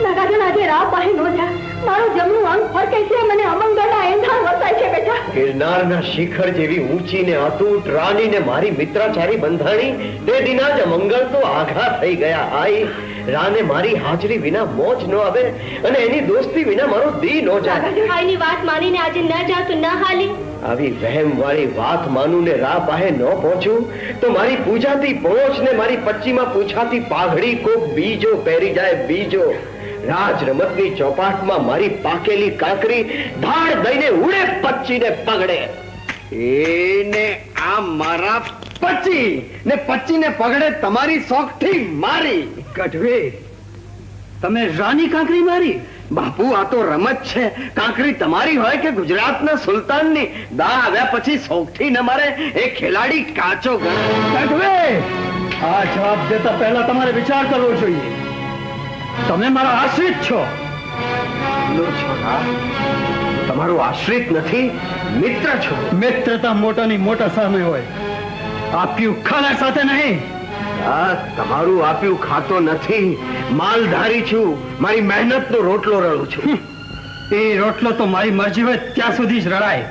નાગાજન આજે રા પાસે નો જા. મારું જમણું અંગ ફરકે છે, મને અમંગળના એંધાણ વસાય છે બેટા. ગિરનારના શિખર જેવી ઊંચી ને અતૂટ રાની ને મારી મિત્રાચારી બંધાણી તે દિના જ અમંગળ તો આઘા થઈ ગયા. આઈ રાને મારી હાજરી વિના મોજ ન આવે અને એની દોસ્તી વિના મારો દી ન જાય. આઈની વાત માનીને આજે ન જાવ તો ન હાલી. આવી વહેમ વાળી વાત માનું ને રા પાસે ન પહોંચું તો મારી પૂજાતી પહોંચ ને મારી પચ્ચીમાં પૂછાતી પાઘડી કોક બીજો પહેરી જાય. બીજો રાજ રમતની ચોપાટમાં મારી પાકેલી કાકરી ધાડ દઈને ઉડે પચ્ચીને પગડે. એને આ મારા પચ્ચી ને પચ્ચીને પગડે તમારી શોખથી મારી. ગઢવી, તમે રાની કાંકરી મારી? બાપુ, આ તો રમત છે. કાંકરી તમારી હોય કે ગુજરાતના સુલતાનની, દા આવ્યા પછી શોખથી ન મારે એ ખેલાડી કાચો ગણાય. ગઢવી, આ જવાબ દેતા પહેલા તમારે વિચાર કરવો જોઈએ. તમે મારા આશ્રિત છો. તમારો આશ્રિત નથી, મિત્ર છો. મિત્રતા મોટાની મોટા સામે હોય, આપ્યું ખાના સાથે નહીં. આ તમારું આપ્યું ખાતો નથી, માલધારી છું. મારી મહેનતનો રોટલો રળું છું. એ રોટલો તો મારી મરજી હોય ત્યાં સુધી જ રડાય.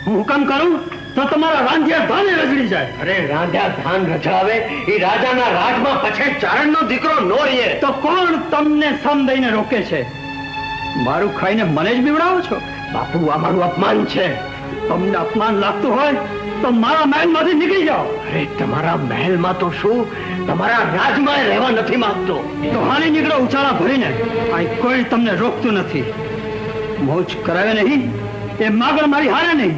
હું હુકમ કરું તો તમારા રાંધ્યા ધાને રજડી જાય. અરે રાંધ્યા ધાન રચડાવે એ રાજાના રાજમાં પછી ચારણનો દીકરો નો રહે. તો કોણ તમને સમ દઈને રોકે છે? મારું ખાઈને મને જ બીવડાવો છો? બાપુ, આ મારું અપમાન છે. તમને અપમાન લાગતું હોય તો મારા મહેલમાંથી નીકળી જાઓ. અરે તમારા મહેલમાં તો શું, તમારા રાજમાં રહેવા નથી માંગતો. તો હાલી નીકળો ઉછાળા ભરીને. આ કોઈ તમને રોકતું નથી. મોજ કરાવે નહીં એ માગણ મારી હારે નહીં.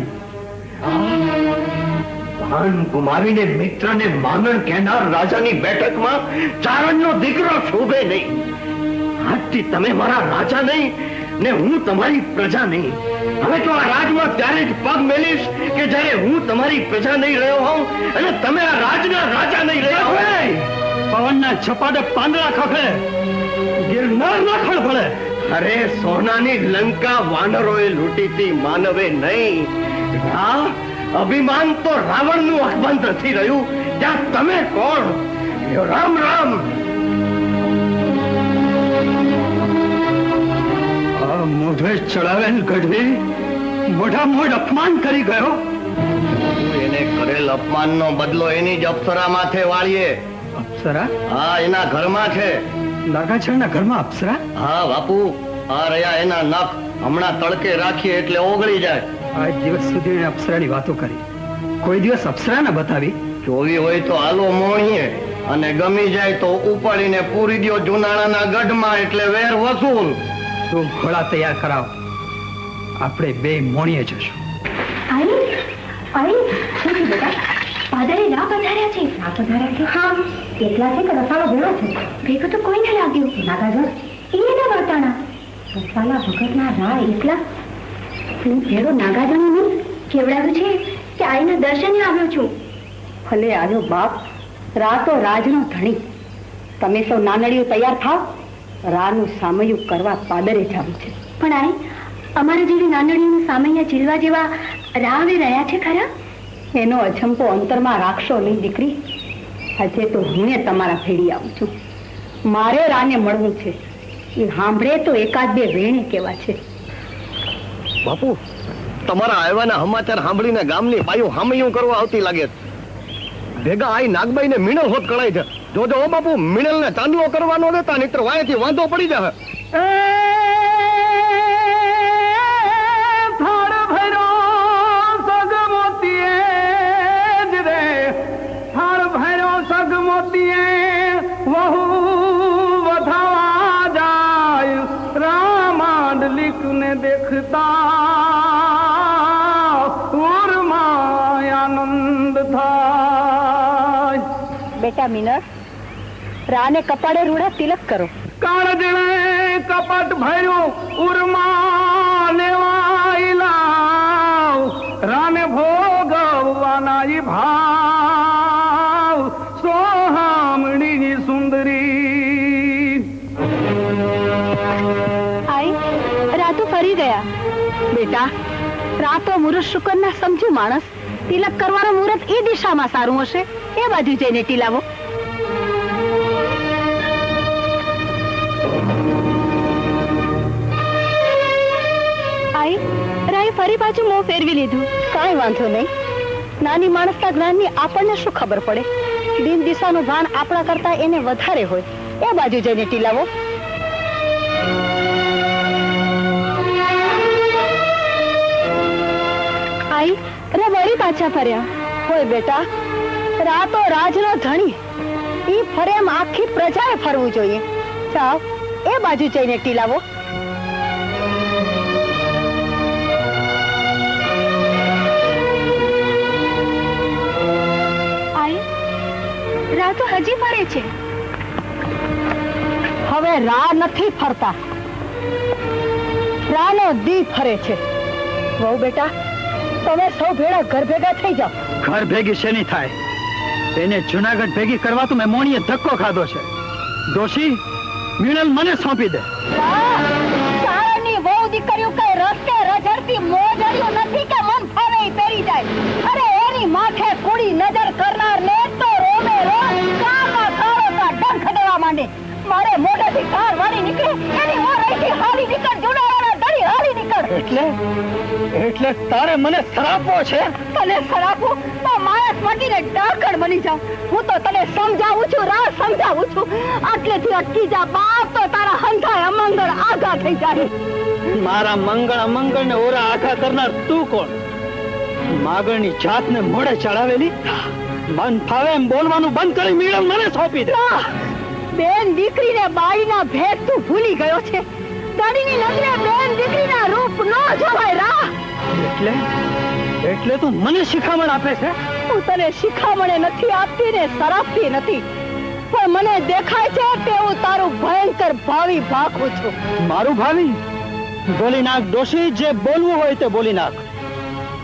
ભાન ગુમાવીને મિત્રને માંગણ કહેનાર રાજાની બેઠકમાં ચારણનો દીકરો શોભે નહીં. આજથી તમે મારા રાજા નહીં ને હું તમારી પ્રજા નહીં. હવે તો આ રાજમાં ત્યારે જ પગ મેલીશ કે જ્યારે હું તમારી પ્રજા નહીં રહ્યો હોઉં અને તમે આ રાજના રાજા નહીં રહ્યા હોય. પવનના છપાટે પાંદડા ખખડે, ગિરનાર ના ખડફડે. અરે સોનાની લંકા વાનરોએ લૂંટીતી, માનવે નહીં. અભિમાન તો રાવણનું અકબંધ નથી રહ્યું. ત્યાં તમે કોણ? રામ રામ. મોઢે ચડાવેલ ગઢવી મોઢા મોઢ અપમાન કરી ગયો. એને કરેલ અપમાનનો બદલો એની જ અપ્સરા માથે વાળીએ. અપ્સરા? હા, એના ઘરમાં છે. નાગાછળના ઘરમાં અપ્સરા? હા બાપુ, આ રહ્યા એના નખ. હમણાં તડકે રાખીએ એટલે ઓગળી જાય. આજ દિવસ સુધી અપ્સરાની વાતો કરી, કોઈ દિવસ અપ્સરા ના બતાવી. જોવી હોય તો હાલો મોણીએ, અને ગમી જાય તો ઉપાડીને પૂરી દ્યો જુનાણાના ગઢમાં, એટલે વેર વસૂલ. તું ઘોડા તૈયાર કરાવ, આપણે બે મોણીએ જશું. પાદરે ના પધાર્યા છે. ના પધાર્યા છે? હા. કેટલા છે કે રસાલો ભેળો છે? ભેગું તો કોઈને લાગ્યું. નાગાજન એના વર્તાણા રસાલા ભગતના રા એકલા. હું ભેળો નાગાજનનું કેવડાવ્યું છે કે આઈના દર્શને આવ્યો છું. ભલે આવ્યો બાપ, રા તો રાજનો ધણી. તમે સૌ નાનડીઓ તૈયાર થાવ, રાનું સામયું કરવા પાદરે જવું છે. પણ આઈ અમારા જેવી નાનડીઓનું સામૈયા જીલવા જેવા રાવે રહ્યા છે ખરા? એનો અજંપો અંતરમાં રાખશો નહીં દીકરી. આજે તો હું તમારા ભેડી આવું છું. મારે રાને મળવું છે. એ સાંભળે તો એકાદ બે વેણે કેવા છે. બાપુ, તમારા આવ્યાના સમાચાર સાંભળીને ગામની બાયું હામૈયું કરવા આવતી લાગે. ભેગા આઈ નાગબાઈ ને મિણલ હોત કળાય છે. જોજો ઓ બાપુ, મિણલ ને ચાંદલો કરવાનો દેતા, નહીતર વાયથી વાંધો પડી જાય. બેટા મિનર, રાને કપાળે રૂડા તિલક કરો. કાળજણે કપટ ભર્યું ઉર્મા લેવાઈલા, રાને ભોગવવાના ઈ ભાવ સોહામણી સુંદરી. આઈ રાતો ફરી ગયા. બેટા, રાતો મુહૂર્ત શુકરના સમજુ માણસ. તિલક કરવાનો મુહૂર્ત એ દિશામાં સારું હશે, એ બાજુ જઈને ટીલાવો. પાછું મોં ફેરવી લીધું. કાંઈ વાંધો નહીં. નાની માણસના જ્ઞાનની આપણને શું ખબર પડે? દિન દિશાનું ભાન આપણા કરતા એને વધારે હોય. એ બાજુ જઈને ટીલાવો. આઈ રે વળી પાછા ફર્યા. હોય બેટા, રાતો રાજનો ધણી. ઈ ફરે એમ આખી પ્રજાએ ફરવું જોઈએ. જાઓ એ બાજુ જઈને ટીલાવો. રા તો હજી ફરે છે. હવે રા નથી ફરતા, રાનો દી ફરે છે. વહુ બેટા, તમે સૌ ભેળા ઘર ભેગા થઈ જાઓ. ઘર ભેગી શેની થાય? એને જુનાગઢ ભેગી કરવા તો મેં મોણીએ ધક્કો ખાધો છે. દોશી મીણલ મને સોંપી દે. શાળાની વહુ દીકરીઓ કઈ રસ્તે રઝળતી મોજડીઓ નથી કે મન ફાવે ઈ પહેરી જાય. અરે એની માથે કુડી નજર કરનાર ને તો રોમે રોજ કાળના કાળોના ડંખ દેવા માંડે. મારે મોઢેથી કાર વાળી નીકળે એની મોઢેથી હાલી નીકળ, જુનાવાળા દડી હાલી નીકળ. એટલે તારે મને સરાપો છે? તને સરાપું તો માણસ મટીને ડાકણ બની જાઉં. હું તો તને સમજાવું છું, રા સમજાવું છું. આટલેથી અટકી જા બાપ, તો તારા હંધાય અમંગળ આઘા થઈ જાય. મારા મંગળ અમંગળ ને ઓરા આખા કરનાર તું કોણ? માગણની જાતને મોઢે ચડાવેલી. મન ફાવે એમ બોલવાનું બંધ કરી મીણલ મને સોંપી દે. બેન દીકરીને બાળીના ભેદ તું ભૂલી ગયો છે. દડીની નજરે બેન દીકરીના રૂપ ન જોવાય. રા એટલે તું મને શિખામણ આપે છે? હું તને શિખામણે નથી આપતી ને સરાપતી નથી, પણ મને દેખાય છે કે હું તારું ભયંકર ભાવિ ભાખું છું. મારું ભાવિ? બોલી નાખ દોષી, જે બોલવું હોય તે બોલી નાખ.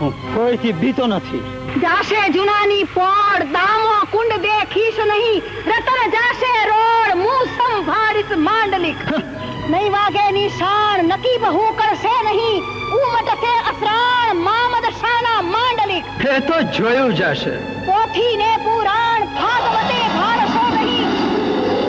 હું કોઈથી બીતો નથી. જાશે જુનાની પોડ, દામો કુંડ બે ખીસ નહીં. રતન જાશે રોડ, મું સંભાળીશ માંડલિક. નહીં વાગે નિશાન, નકી બહુ કરશે નહીં. ઉમટશે અસરાણ, મામદ શાના માંડલિક. એ તો જોયું જશે. પોથી ને પુરાણ, ભાગવતે ભારશો નહીં.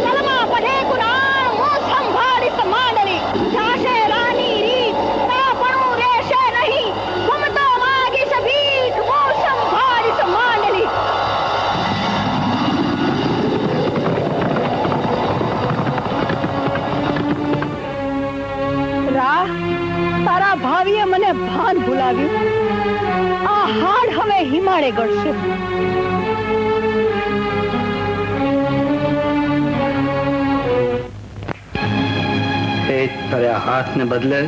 કલમા પઢે કુરાન, મું સંભાળીશ માંડલિક. જાશે રાની રીત, તાપણું રહેશે નહીં. ઘૂમતો માગીશ ભીખ, મું સંભાળીશ માંડલિક. રા, તારા ભાવીએ મને ભાન ભૂલાવ્યું. આ હાડ હવે હિમાળે ગળશે. કર્યા હાથને બદલે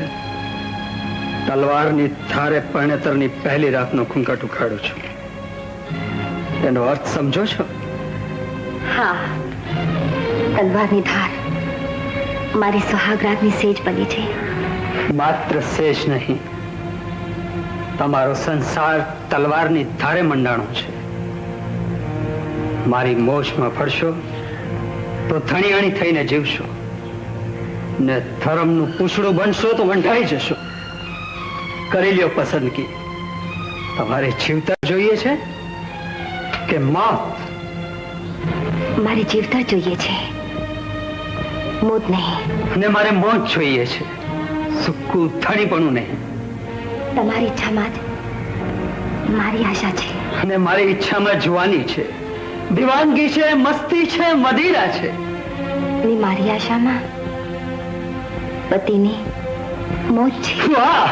તલવારની ધારે પરણેતરની પહેલી રાતનો ખૂંકાટ ઉખાડું છું. એનો અર્થ સમજો છો? હા, તલવારની ધાર મારી સુહાગરાતની સેજ બની છે. માત્ર સેજ નહીં, તમારો સંસાર તલવારની ધારે મંડાણો છે. મારી મોજમાં પડશો તો ધણીયાણી થઈને જીવશો, ને ધર્મનું પૂછડું બનશો તો વંઢાઈ જશો. કરી લ્યો પસંદગી. તમારે જીવતર જોઈએ છે કે મોત? મારે જીવતર જોઈએ છે, મોત નહીં. અને મારે મોત જોઈએ છે, સુક્કું ધણીપણું નહીં. તમારી ઈચ્છામાં જ મારી આશા છે. અને મારી ઈચ્છામાં જવાની છે, દીવાનગી છે, મસ્તી છે, મદિરા છે. અને મારી આશામાં પતિની મોત છે. વાહ!